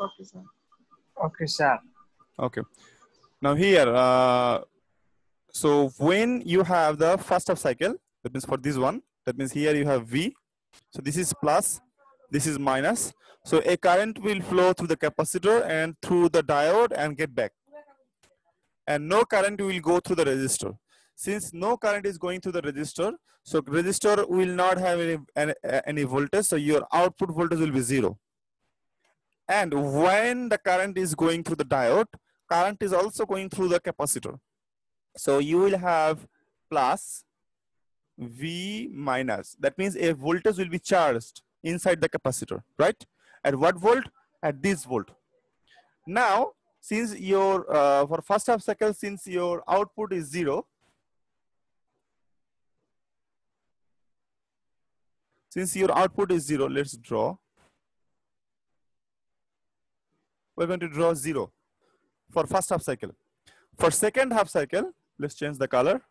Okay, sir. Okay, sir. Okay. Now here, so when you have the first half cycle, that means for this one, that means here you have V. So this is plus, this is minus. So a current will flow through the capacitor and through the diode and get back. And no current will go through the resistor. Since no current is going through the resistor, so resistor will not have any voltage, so your output voltage will be 0. And when the current is going through the diode, current is also going through the capacitor. So you will have plus V minus. That means a voltage will be charged inside the capacitor, right? At what volt? At this volt. Now, since your for first half cycle, since your output is 0, since your output is 0, let's draw. We're going to draw 0 for first half cycle. For second half cycle, let's change the color.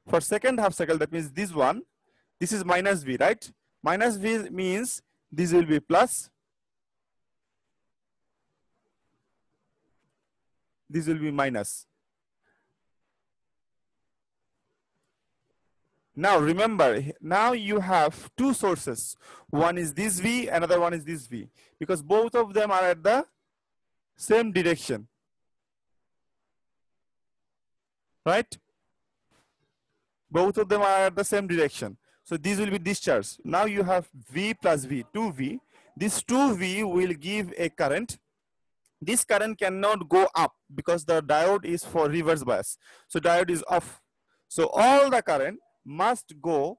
For second half cycle, that means this one, this is minus V, right? Minus V means this will be plus. This will be minus. Now remember, now you have two sources. One is this V, another one is this V, because both of them are at the same direction, right? Both of them are at the same direction. So this will be discharged. Now you have V plus V, 2V. This 2V will give a current. This current cannot go up because the diode is for reverse bias. So diode is off. So all the current must go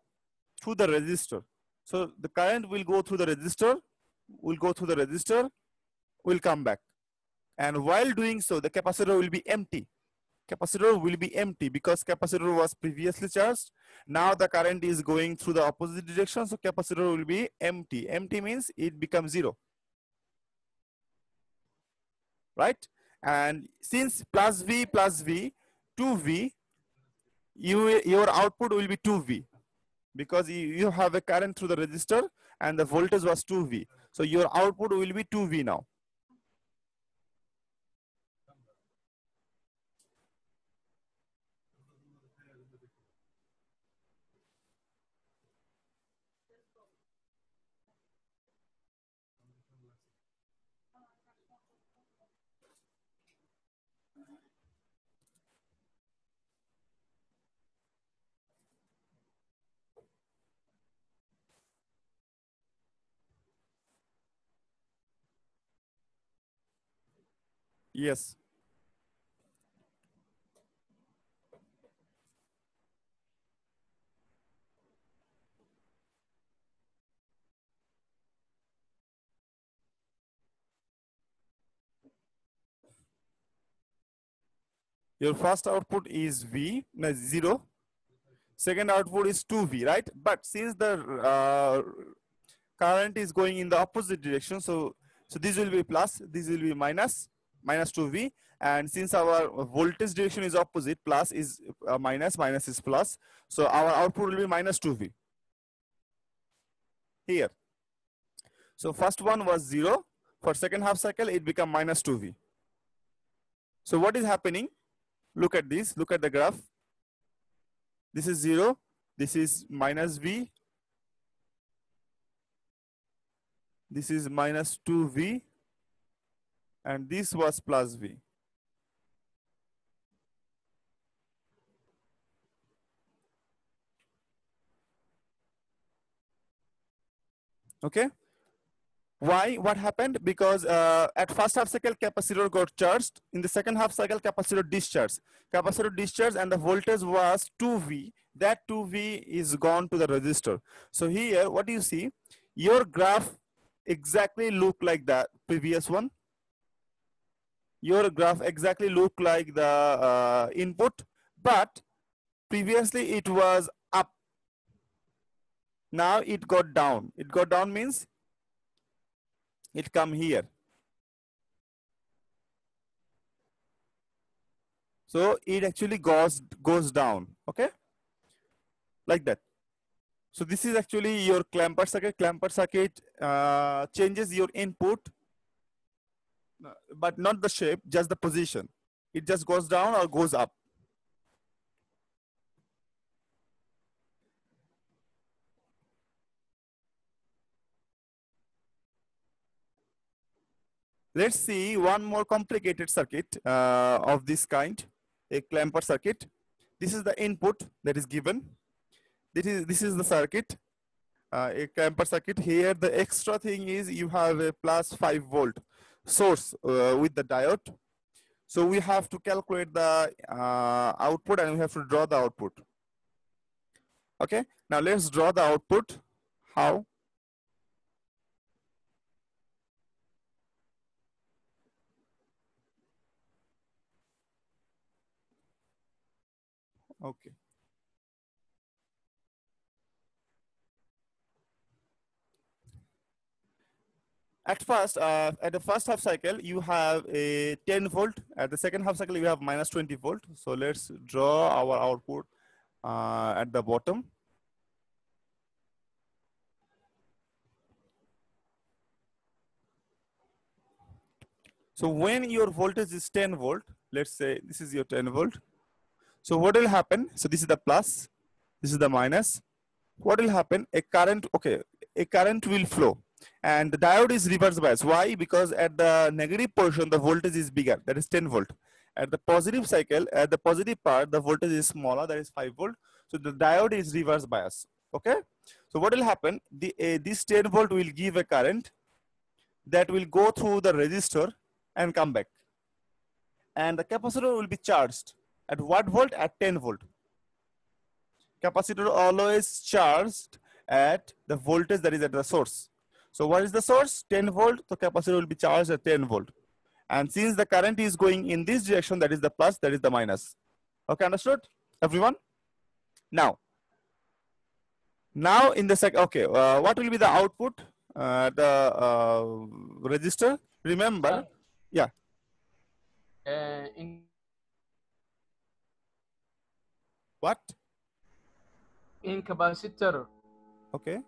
through the resistor. So the current will go through the resistor, will come back. And while doing so, the capacitor will be empty. Capacitor will be empty because capacitor was previously charged. Now the current is going through the opposite direction, so capacitor will be empty. Empty means it becomes 0. Right? And since plus V, 2V, your output will be 2V because you have a current through the resistor and the voltage was 2V. So your output will be 2V now. Yes. Your first output is V, no, 0. Second output is 2V, right? But since the current is going in the opposite direction, so this will be plus, this will be minus 2V. And since our voltage direction is opposite, plus is minus is plus. So our output will be minus 2V. Here. So first one was 0. For second half cycle, it become minus 2V. So what is happening? Look at this, look at the graph. This is 0, this is minus V, this is minus 2V, and this was plus V. Okay. Why? What happened? Because at first half cycle, capacitor got charged. In the second half cycle, capacitor discharged. Capacitor discharged and the voltage was 2V. That 2V is gone to the resistor. So here, what do you see? Your graph exactly look like the previous one. Your graph exactly look like the input, but previously it was up. Now it got down. It got down means it come here. So it actually goes down, okay? Like that. So this is actually your clamper circuit. Clamper circuit changes your input, but not the shape, just the position. It just goes down or goes up. Let's see one more complicated circuit of this kind, a clamper circuit. This is the input that is given. This is the circuit, a clamper circuit. Here the extra thing is you have a plus 5 volt source with the diode. So we have to calculate the output and we have to draw the output. Okay, now let's draw the output. How? Okay. At first, at the first half cycle, you have a 10 volt. At the second half cycle, you have minus 20 volt. So let's draw our output at the bottom. So when your voltage is 10 volt, let's say this is your 10 volt. So what will happen? So this is the plus, this is the minus. What will happen? A current, okay, a current will flow. And the diode is reverse bias. Why? Because at the negative portion, the voltage is bigger, that is 10 volt. At the positive cycle, at the positive part, the voltage is smaller, that is 5 volt. So the diode is reverse bias. Okay. So what will happen? This 10 volt will give a current that will go through the resistor and come back. And the capacitor will be charged at what volt? At 10 volt. Capacitor always charged at the voltage that is at the source. So what is the source? 10 volt. So capacitor will be charged at 10 volt. And since the current is going in this direction, that is the plus, that is the minus. Okay, understood, everyone? Now in the second, okay, what will be the output? The resistor. Remember, yeah. What? In capacitor. Okay.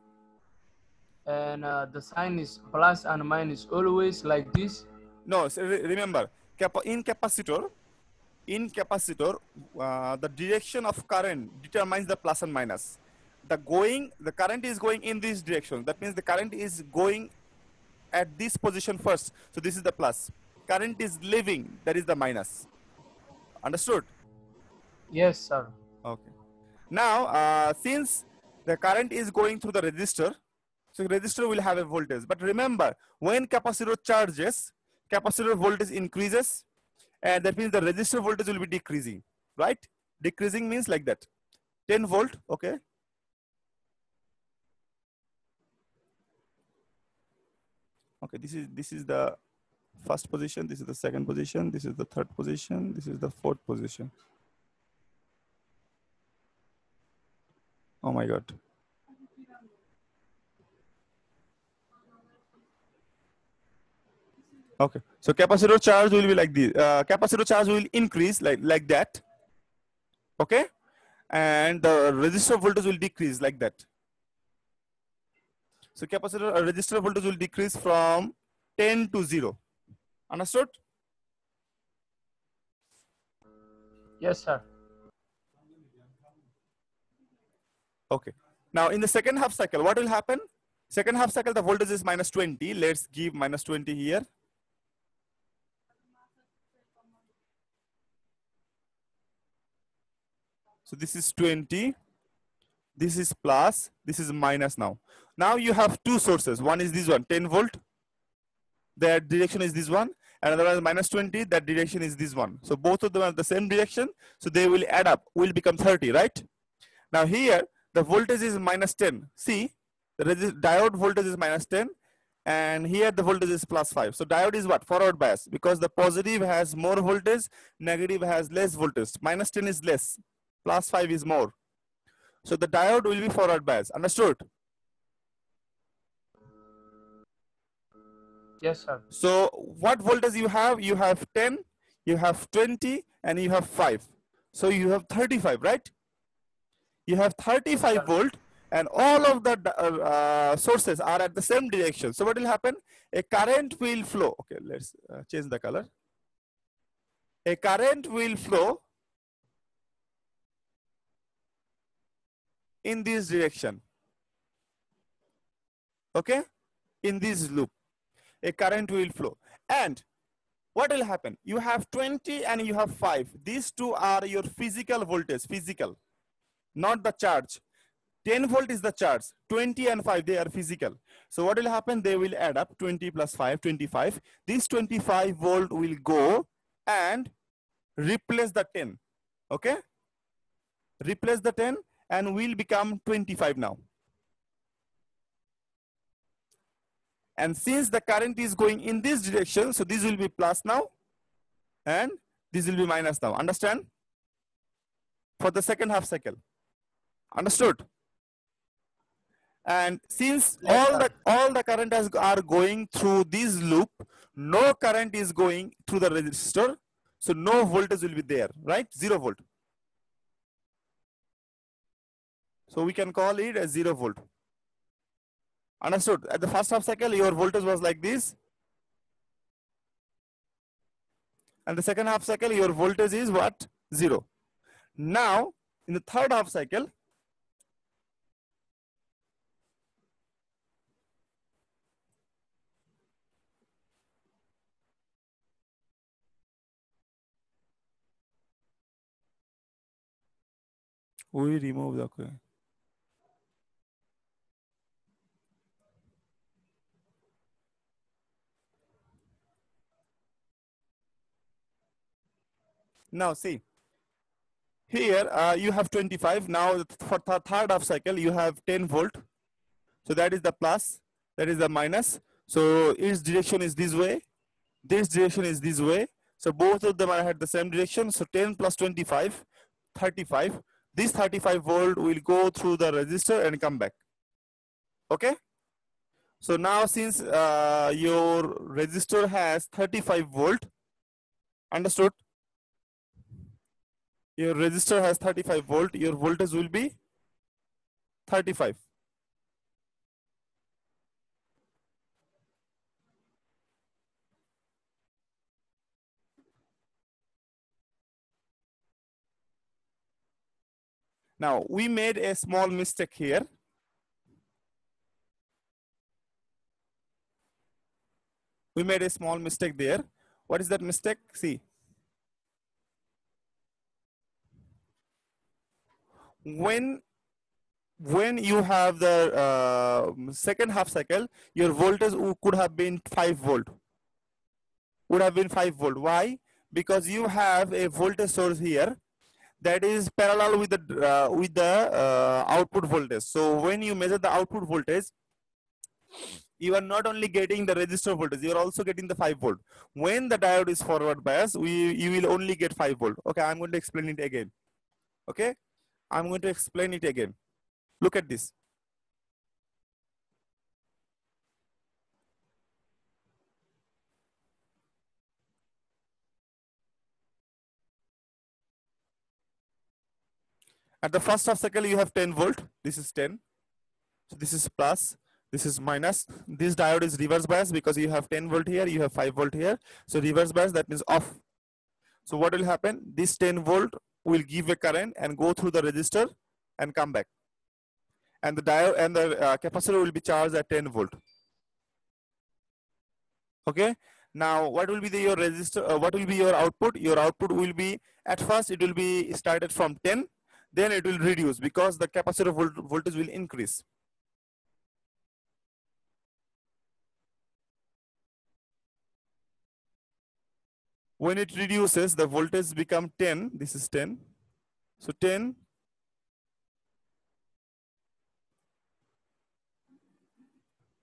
And the sign is plus and minus always like this. No, so remember, in capacitor, the direction of current determines the plus and minus. The current is going in this direction. That means the current is going at this position first. So this is the plus. Current is leaving, that is the minus. Understood? Yes, sir. Okay. Now, since the current is going through the resistor, so resistor will have a voltage. But remember, when capacitor charges, capacitor voltage increases, and that means the resistor voltage will be decreasing, right? Decreasing means like that. 10 volt, okay. Okay, this is the first position, this is the second position, this is the third position, this is the fourth position. Oh my God. Okay, so capacitor charge will be like this. Capacitor charge will increase like that. Okay, and the resistor voltage will decrease like that. So capacitor resistor voltage will decrease from 10 to 0. Understood? Yes, sir. Okay. Now in the second half cycle, what will happen? Second half cycle, the voltage is minus 20. Let's give minus 20 here. So this is 20. This is plus. This is minus now. Now you have two sources. One is this one, 10 volt. That direction is this one. And another one is minus 20. That direction is this one. So both of them are the same direction. So they will add up, will become 30, right? Now here, the voltage is minus 10. See, the diode voltage is minus 10. And here the voltage is plus 5. So diode is what? Forward bias. Because the positive has more voltage, negative has less voltage. Minus 10 is less. Plus 5 is more. So the diode will be forward bias. Understood? Yes, sir. So what voltage you have? You have 10, you have 20, and you have 5. So you have 35, right? You have 35 volt and all of the sources are at the same direction. So what will happen? A current will flow. Okay, let's change the color. A current will flow in this direction. Okay, in this loop, a current will flow. And what will happen? You have 20 and you have 5. These two are your physical voltage, physical, not the charge. 10 volt is the charge, 20 and 5, they are physical. So what will happen? They will add up, 20 plus 5, 25. This 25 volt will go and replace the 10, okay? Replace the 10 and will become 25 now. And since the current is going in this direction, so this will be plus now and this will be minus now. Understand? For the second half cycle. Understood? And since all the current are going through this loop, no current is going through the resistor, so no voltage will be there, right? 0 volt. So we can call it as 0 volt. Understood? At the first half cycle, your voltage was like this. And the second half cycle, your voltage is what? 0. Now, in the third half cycle, we remove the, okay. Now see, here you have 25. Now for the third half cycle, you have 10 volt. So that is the plus, that is the minus. So its direction is this way. This direction is this way. So both of them are at the same direction. So 10 plus 25, 35. This 35 volt will go through the resistor and come back. Okay. So now since your resistor has 35 volt, understood? Your resistor has 35 volt, your voltage will be 35. Now we made a small mistake here. We made a small mistake there. What is that mistake? See. When you have the second half cycle, your voltage could have been 5 volt. Would have been 5 volt. Why? Because you have a voltage source here that is parallel with the output voltage. So when you measure the output voltage, you are not only getting the resistor voltage, you are also getting the 5 volt. When the diode is forward biased, you will only get 5 volt. Okay, I'm going to explain it again. Okay, I'm going to explain it again. Look at this. At the first half cycle, you have 10 volt. This is 10. So this is plus. This is minus. This diode is reverse bias because you have 10 volt here, you have 5 volt here. So reverse bias, that means off. So what will happen? This 10 volt will give a current and go through the resistor and come back. And the diode and the capacitor will be charged at 10 volt. Okay. Now, what will be your resistor? What will be your output? Your output will be, at first it will be started from 10, then it will reduce because the capacitor voltage will increase. When it reduces, the voltage become 10. This is 10. So 10.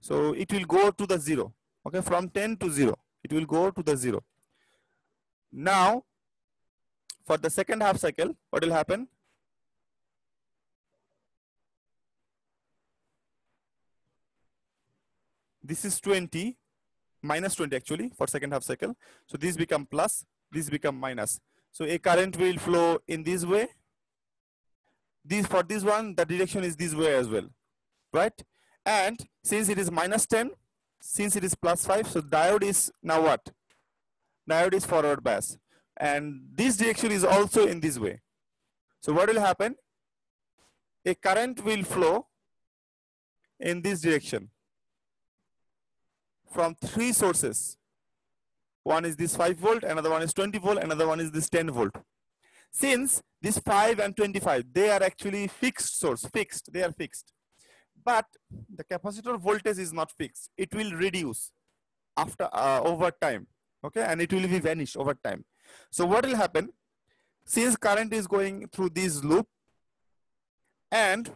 So it will go to the 0. Okay, from 10 to 0. It will go to the 0. Now, for the second half cycle, what will happen? This is 20. Minus 20 actually for second half cycle. So this become plus, this become minus. So a current will flow in this way. For this one, the direction is this way as well. right? And since it is minus 10, since it is plus 5, so diode is now what? Diode is forward bias. And this direction is also in this way. So what will happen? A current will flow in this direction from three sources. One is this 5 volt, another one is 20 volt, another one is this 10 volt. Since this 5 and 25, they are actually fixed source, they are fixed. But the capacitor voltage is not fixed. It will reduce after over time, okay, and it will be vanish over time. So what will happen? Since current is going through this loop and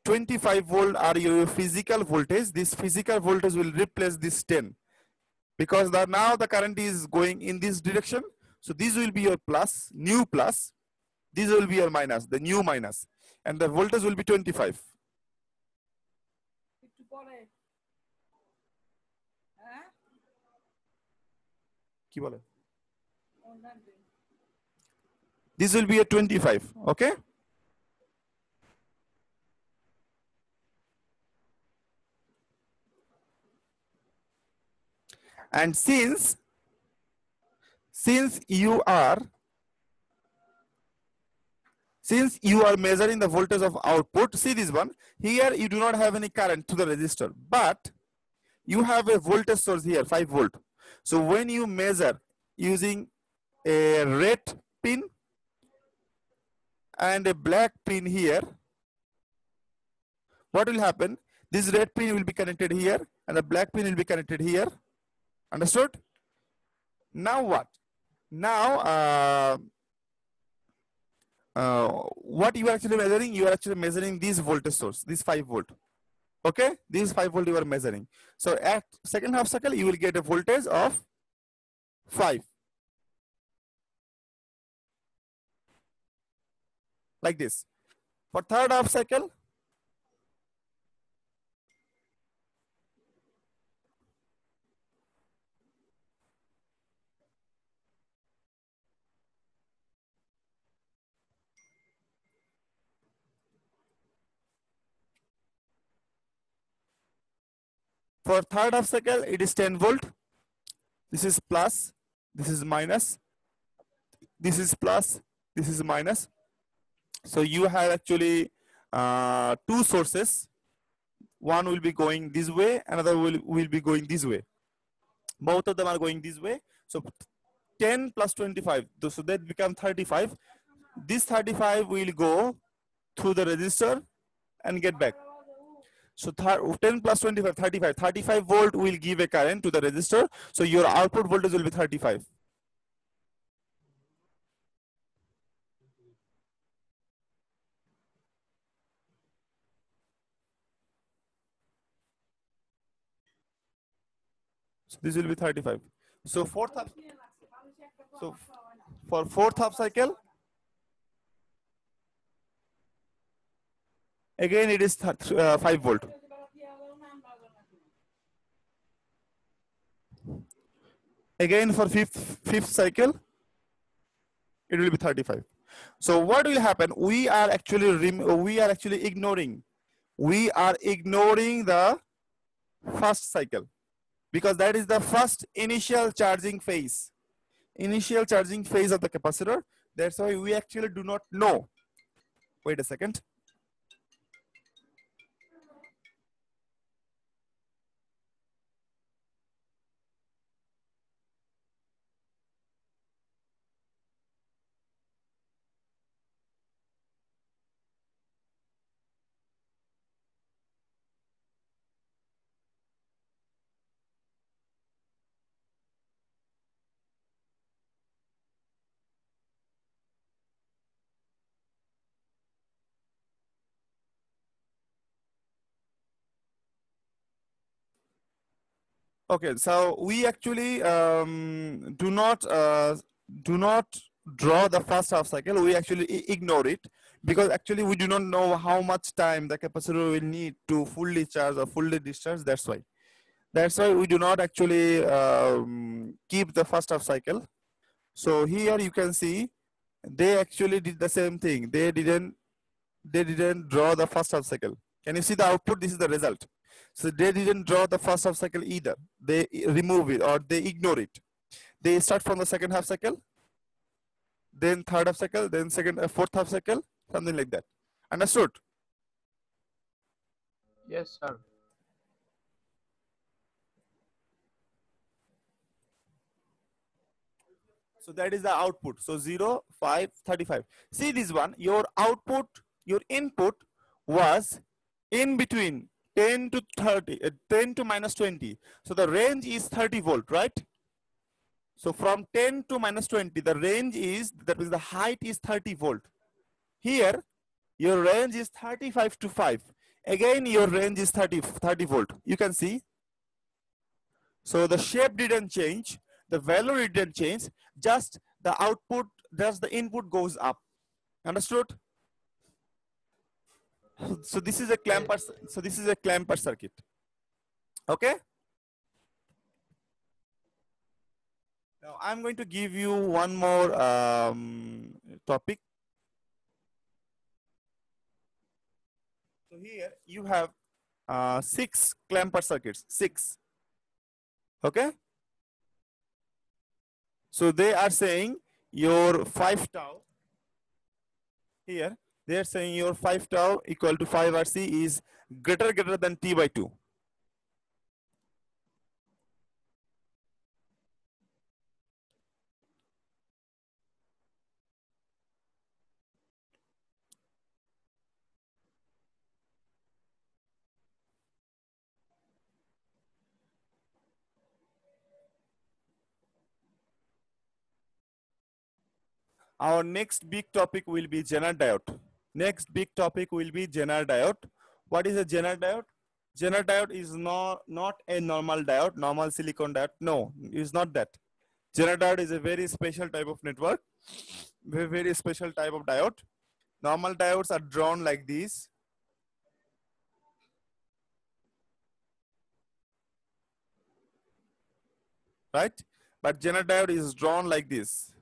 25 volt are your physical voltage, this physical voltage will replace this 10 because now the current is going in this direction. So this will be your plus, new plus. This will be your minus, the new minus, and the voltage will be 25. This will be a 25, okay? And since you are measuring the voltage of output, see this one, here you do not have any current to the resistor, but you have a voltage source here, 5 volt. So when you measure using a red pin and a black pin here, what will happen? This red pin will be connected here and the black pin will be connected here. Understood? Now what? Now, what you are actually measuring? You are actually measuring this voltage source, this 5 volt. Okay, this 5 volt you are measuring. So at second half cycle, you will get a voltage of 5. Like this. For third half cycle, it is 10 volt. This is plus, this is minus, this is plus, this is minus. So you have actually two sources. One will be going this way, another will be going this way. Both of them are going this way. So 10 plus 25, so that becomes 35. This 35 will go through the resistor and get back. So 10 plus 25, 35. 35 volt will give a current to the resistor. So your output voltage will be 35. So this will be 35. So for fourth half cycle, again it is 5 volt. Again for fifth cycle, it will be 35. So what will happen? We are actually ignoring the first cycle, because that is the first initial charging phase of the capacitor. That's why we actually do not know. Wait a second. Okay, so we actually do not draw the first half cycle. We actually ignore it because actually we do not know how much time the capacitor will need to fully charge or fully discharge. That's why we do not actually keep the first half cycle. So here you can see they actually did the same thing. They didn't draw the first half cycle. Can you see the output? This is the result. So they didn't draw the first half cycle either. They remove it or they ignore it. They start from the second half cycle, then third half cycle, then fourth half cycle, something like that. Understood? Yes, sir. So that is the output. So 0, 5, 35. See this one, your output, your input was in between 10 to 30, 10 to minus 20. So the range is 30 volt, right? So from 10 to minus 20, the range is, that means the height is 30 volt. Here, your range is 35 to 5. Again, your range is 30 volt. You can see. So the shape didn't change, the value didn't change, just the output, just the input goes up. Understood? So this is a clamper. So this is a clamper circuit. Okay. Now I'm going to give you one more topic. So here you have 6 clamper circuits. 6. Okay. So they are saying your 5 tau here. They are saying your 5 tau equal to 5 RC is greater than T by 2. Our next big topic will be Zener diode. Next big topic will be Zener diode. What is a Zener diode? Zener diode is not a normal diode, normal silicon diode. No, it's not that. Zener diode is a very special type of network, very special type of diode. Normal diodes are drawn like this. Right? But Zener diode is drawn like this.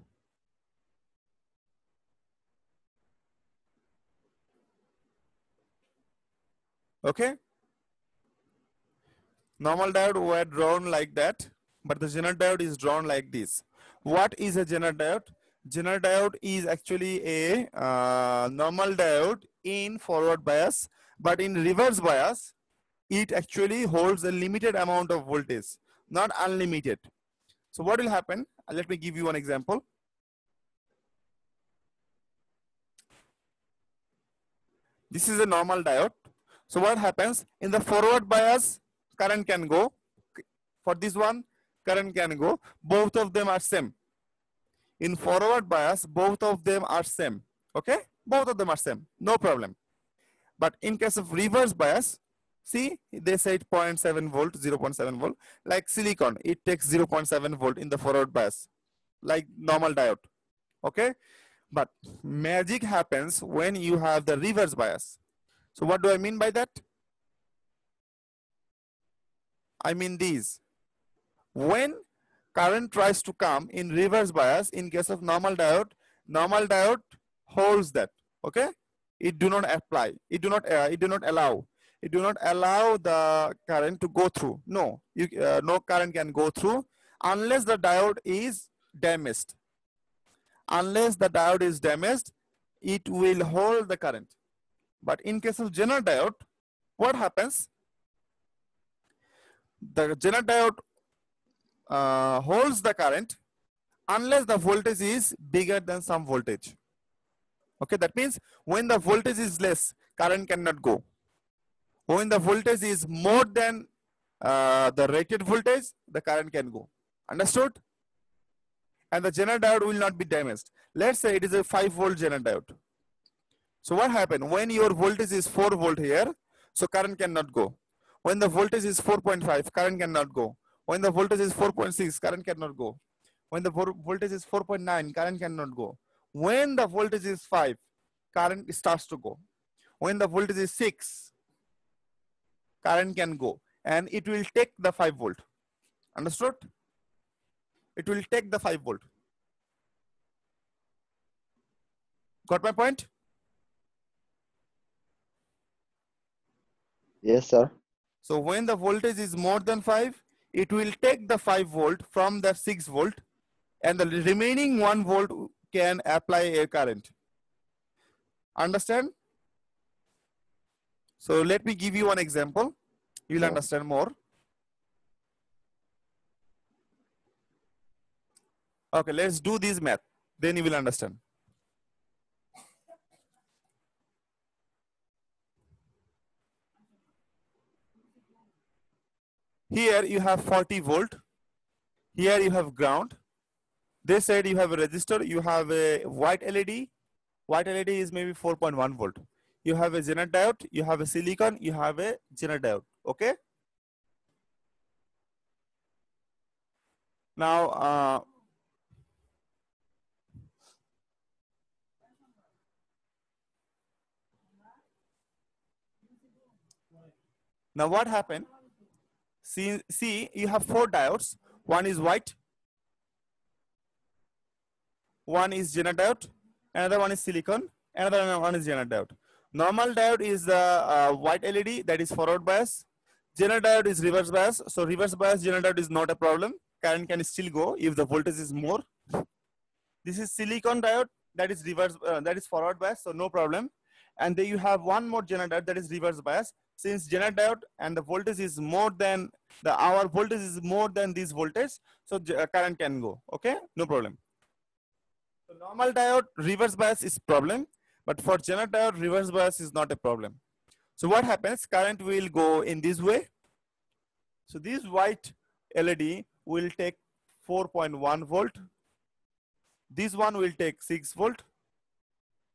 Okay? Normal diode were drawn like that, but the Zener diode is drawn like this. What is a Zener diode? Zener diode is actually a normal diode in forward bias, but in reverse bias, it actually holds a limited amount of voltage, not unlimited. So what will happen? Let me give you one example. This is a normal diode. So what happens? In the forward bias, current can go. For this one, current can go. Both of them are same. In forward bias, both of them are same. Okay? Both of them are same. No problem. But in case of reverse bias, see, they said 0.7 volt, 0.7 volt. Like silicon, it takes 0.7 volt in the forward bias, like normal diode. Okay? But magic happens when you have the reverse bias. So what do I mean by that? I mean these. When current tries to come in reverse bias, in case of normal diode holds that. Okay? It do not apply. It do not allow. It do not allow the current to go through. No, no current can go through unless the diode is damaged. Unless the diode is damaged, it will hold the current. But in case of Zener diode, what happens? The Zener diode holds the current unless the voltage is bigger than some voltage. Okay, that means when the voltage is less, current cannot go. When the voltage is more than the rated voltage, the current can go. Understood? And the Zener diode will not be damaged. Let's say it is a 5 volt Zener diode. So what happened? When your voltage is 4 volt here, so current cannot go. When the voltage is 4.5, current cannot go. When the voltage is 4.6, current cannot go. When the voltage is 4.9, current cannot go. When the voltage is 5, current starts to go. When the voltage is 6, current can go. And it will take the 5 volt. Understood? It will take the 5 volt. Got my point? Yes, sir. So when the voltage is more than 5, it will take the 5 volt from the 6 volt, and the remaining 1 volt can apply a current. Understand? So let me give you one example. You will Yeah. understand more. Okay, let's do this math. Then you will understand. Here you have 40 volt. Here you have ground. They said you have a resistor. You have a white LED. White LED is maybe 4.1 volt. You have a Zener diode. You have a silicon. You have a Zener diode. Okay. Now, now what happened? See, you have 4 diodes. One is white. One is Zener diode. Another one is silicon. Another one is Zener diode. Normal diode is the white LED, that is forward bias. Zener diode is reverse bias. So reverse bias Zener diode is not a problem. Current can still go if the voltage is more. This is silicon diode, that is reverse, that is forward bias, so no problem. And then you have one more Zener diode, that is reverse bias. Since Zener diode and the voltage is more than our voltage is more than this voltage, so current can go. Okay, no problem. So normal diode reverse bias is problem, but for Zener diode reverse bias is not a problem. So what happens? Current will go in this way. So this white LED will take 4.1 volt. This one will take 6 volt.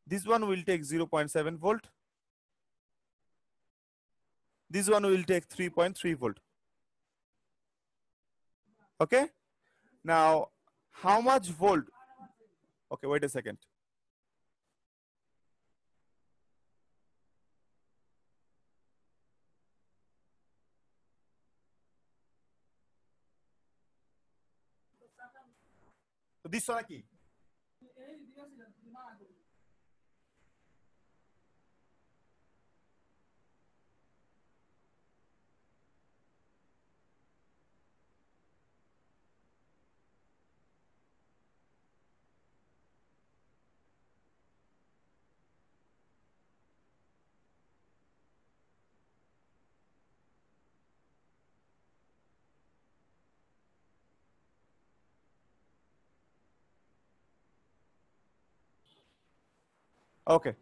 This one will take 0.7 volt. This one will take 3.3 volt. Okay. Now, how much volt? Okay, wait a second. So this one key. Okay.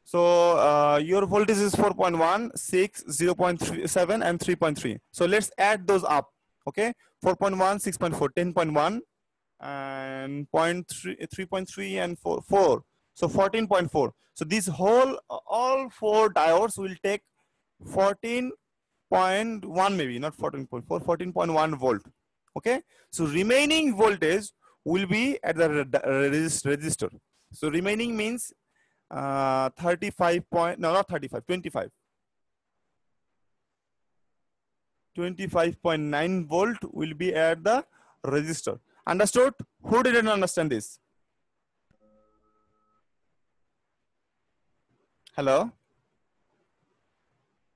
So your voltage is 4.1, 6, 0.7, and 3.3. So let's add those up. Okay, 4.1, 6.4, 10.1, and 3.3 and 4. So 14.4. So this whole all 4 diodes will take 14.1, maybe not 14.4, 14.1 volt. Okay, so remaining voltage will be at the resistor. So remaining means 35 point, no, not 35, 25. 25.9 volt will be at the resistor. Understood? Who didn't understand this? Hello?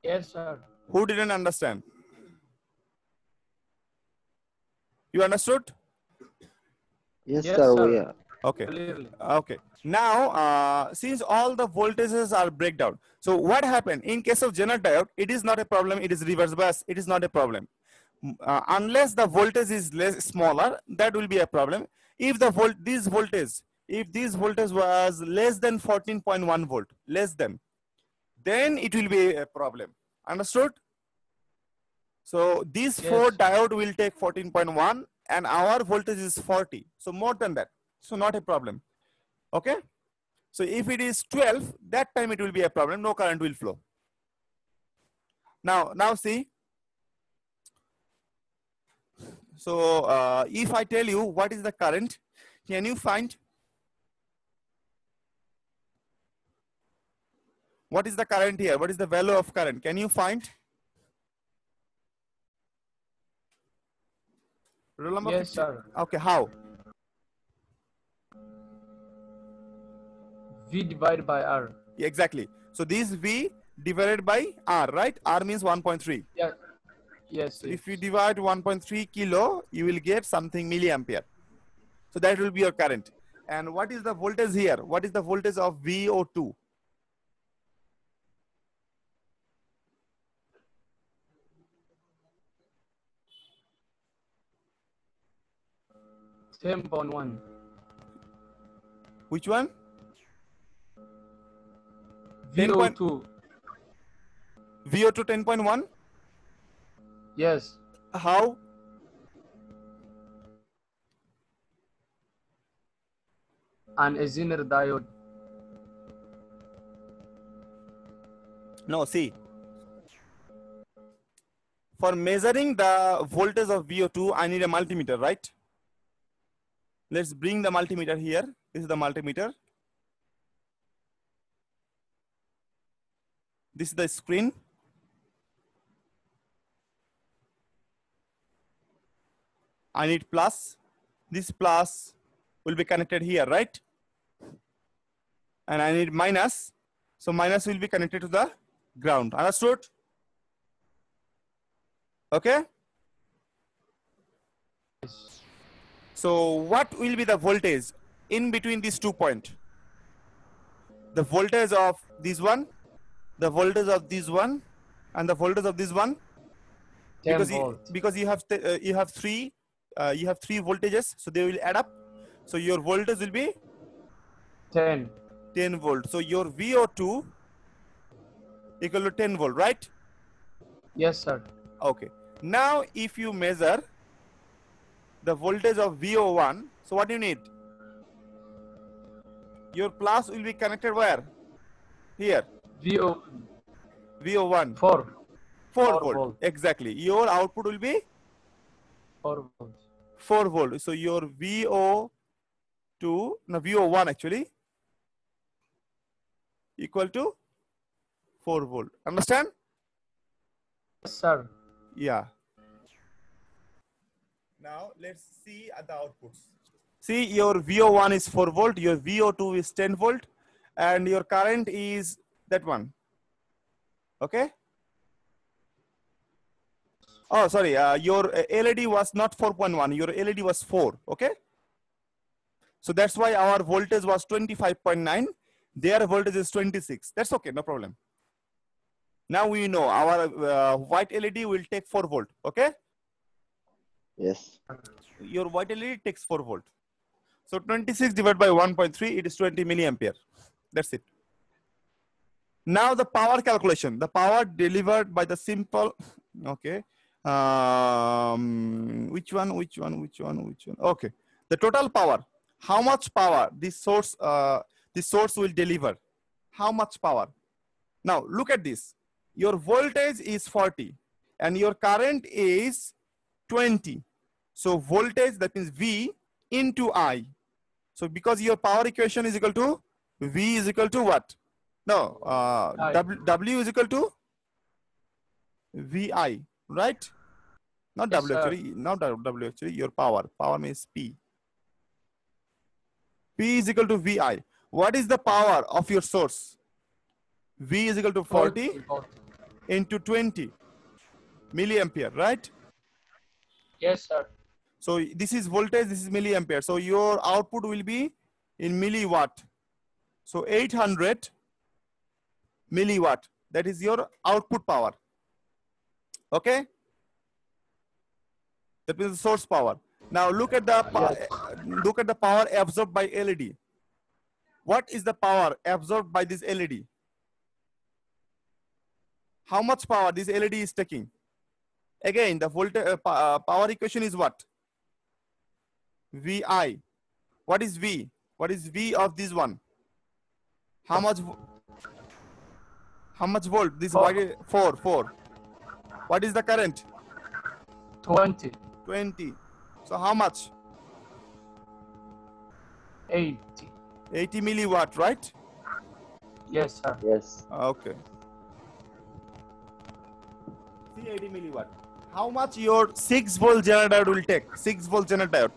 Yes, sir. Who didn't understand? You understood? Yes, Yes, sir. sir. We are. Okay. Clearly. Okay. Now, since all the voltages are breakdown, so what happened in case of Zener diode? It is not a problem. It is reverse bias. It is not a problem. Unless the voltage is smaller, that will be a problem. If the if this voltage was less than 14.1 volt, less than, then it will be a problem. Understood? So these Yes. 4 diode will take 14.1 and our voltage is 40. So more than that. So not a problem. Okay. So if it is 12, that time it will be a problem. No current will flow. Now see. So if I tell you what is the current, can you find? What is the current here? What is the value of current? Can you find? Roll number Yes, 50. sir. Okay, how? V divided by R. Exactly. So this V divided by R, right? R means 1.3. Yeah. Yes. So Yes. if you divide 1.3 kilo, you will get something milliampere. So that will be your current. And what is the voltage here? What is the voltage of VO2? $10.1. Which one? 10 point- VO2. VO2 10.1? Yes. How? And a Zener diode. No, see. For measuring the voltage of VO2, I need a multimeter, right? Let's bring the multimeter here. This is the multimeter. This is the screen. I need plus. This plus will be connected here, right? And I need minus. So minus will be connected to the ground. Understood? Okay? So what will be the voltage in between these 2 points? The voltage of this one, the voltage of this one, and the voltage of this one. 10 Because volt. because you have three voltages, so they will add up. So your voltage will be 10. 10 volt. So your VO2 equal to 10 volt, right? Yes, sir. Okay. Now if you measure the voltage of VO1, so what do you need? Your plus will be connected where? Here. VO1. 4 4 volt. volt. Exactly. Your output will be 4 volts. 4 volt. So your VO1 actually equal to 4 volt. Understand? Yes, sir. Yeah. Now let's see at the outputs. See, your VO1 is 4 volt, your VO2 is 10 volt, and your current is that one. Okay? Oh, sorry, your LED was not 4.1, your LED was 4, okay? So that's why our voltage was 25.9, their voltage is 26. That's okay, no problem. Now we know our white LED will take 4 volt, okay? Yes. Your white LED takes 4 volt. So 26 divided by 1.3, it is 20 milliampere. That's it. Now the power calculation, the power delivered by the simple, okay. Which one? Okay. The total power, how much power this source will deliver? How much power? Now look at this. Your voltage is 40 and your current is 20. So voltage, that means V into I. So because your power equation is equal to V is equal to what? No, W is equal to VI, right? Not Yes, W sir. actually, not W actually, your power. Power means P. P is equal to VI. What is the power of your source? V is equal to 40 into 20 milliampere, right? Yes, sir. So this is voltage, this is milliampere. So your output will be in milliwatt. So 800 milliwatt. That is your output power. Okay? That means the source power. Now look at the power absorbed by LED. What is the power absorbed by this LED? How much power this LED is taking? Again, the voltage power equation is what? VI. What is V? What is V of this one? How much volt? This is 4. What is the current? 20. 20. So how much? 80. 80 milliwatt, right? Yes, sir. Yes. Okay. See 80 milliwatt. How much your 6 volt generator will take? 6 volt generator.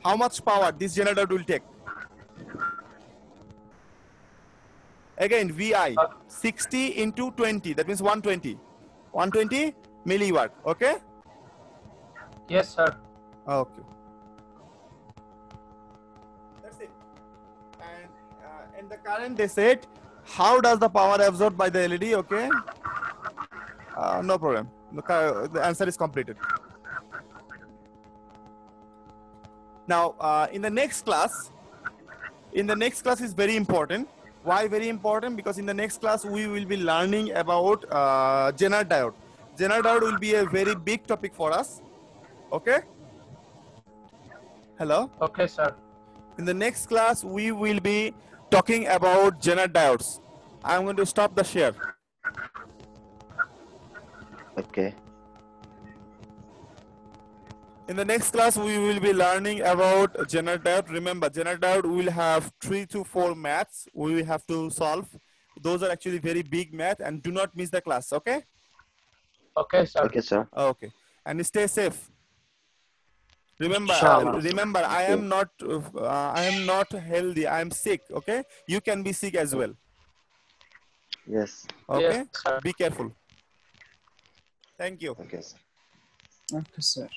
How much power this generator will take? Again, VI, 60 into 20, that means 120. 120 milliwatt, okay? Yes, sir. Okay. That's it. And in the current, they said, how does the power absorbed by the LED, okay? No problem. The answer is completed. Now, in the next class is very important. Why very important? Because in the next class, we will be learning about Zener diode. Zener diode will be a very big topic for us. Okay? Hello? Okay, sir. In the next class, we will be talking about Zener diodes. I'm going to stop the share. Okay. In the next class, we will be learning about Zener diode. Remember, Zener diode will have 3 to 4 maths we will have to solve. Those are actually very big math, and do not miss the class, okay? Okay, sir. Okay, sir. Okay. And stay safe. Remember, Inshallah. I am not healthy. I am sick, okay? You can be sick as well. Yes. Okay? Yes, sir. Be careful. Thank you. Okay, sir. Okay, sir.